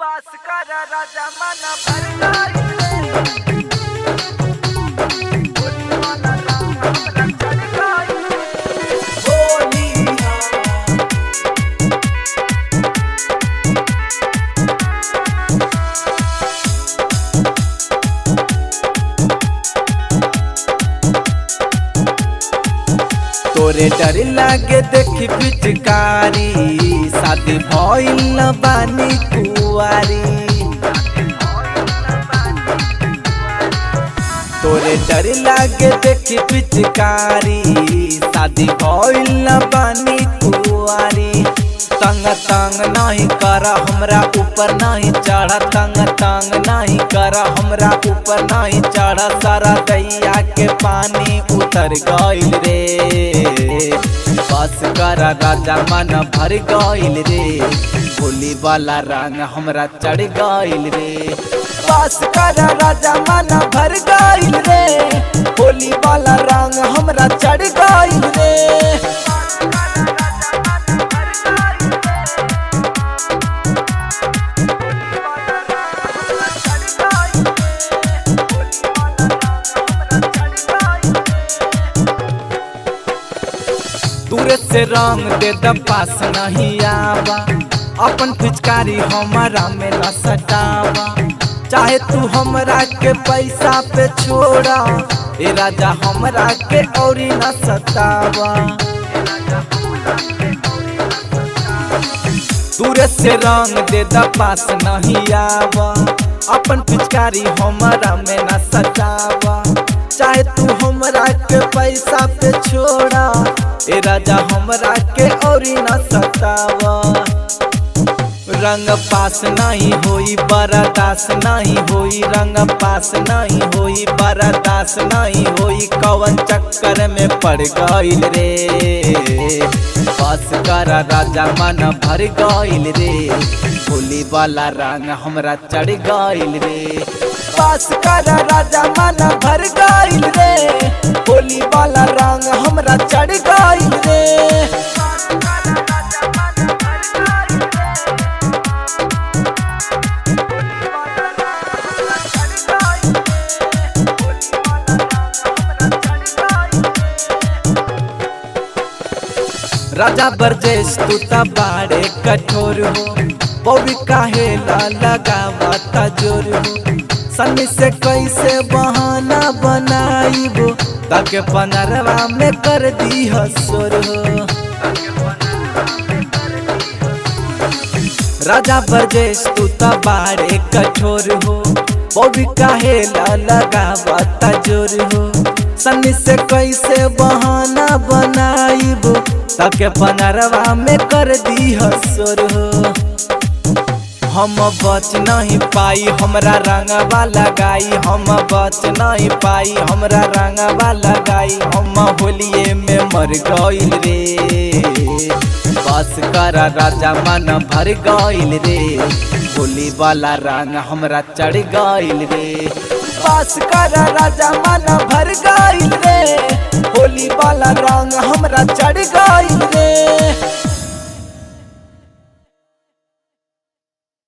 पास कर राजा मन भर गई होली वाला रंग हमरा चढ़ गई होली तोरे डर लागे देखी पिचकारी शादी भइल न बानी कुआरी तोरे डर लागे देखी पिचकारी शादी भइल न बानी कुआरी तंग तंग नहीं कर हमरा ऊपर नहीं चढ़ तंग तंग नहीं कर हमरा ऊपर नहीं चढ़ सारा दैया के पानी उतर गइल रे बस कर राजा मन भर गइल रे होली वाला रंग हमरा चढ़ गइल रे बस कर राजा मन भर गइल रे होली वाला रंग हमरा चढ़ गइल रे दूर से रंग दे द पास नहीं आवा अपन पिचकारी हमारा में न सटावा चाहे तू हमरा के पैसा पे छोड़ा ए राजा हमरा के औरी न सतावा दूर से रंग दे द पास नहीं आवा अपन पिचकारी हमारा में न सटावा चाहे तू हमरा के पैसा पे छोड़ा ए राजा हमरा के औरी न सतावा रंग पास नहीं होई बर्दाश्त नहीं होई रंग पास नहीं होई बर्दाश्त नहीं होई कवन चक्कर में पड़ गइल रे बस कर राजा मन भर गइल रे होली वाला रंग हमरा चढ़ गइल रे बस कर राजा मन भर गइल रे होली वाला रंग हमरा चढ़ गइल रे राजा बरजेश तू ता बाड़े कठोर हो बौरी काहे लगावा जोर हो सन्नी से कैसे बहाना बनाईबो ताके पनरवा में कर दी हसोर हो राजा बरजेश तू ता बाड़े कठोर हो बौरी काहे लगावा जोर हो सन्नी से कैसे बहाना बनाईबो ताके पनरवा में कर दी हसोर हो हम बच नहीं पाई हमरा रंगवा लगाई हम बच नहीं पाई हमरा रंगवा लगाई हम होलिये में मर गइल रे बस कर राजा मन भर गइल रे होली वाला रंग हमरा चढ़ गइल रे बस कर राजा मन भर गइल रे होली वाला रंग हमरा चढ़ गइल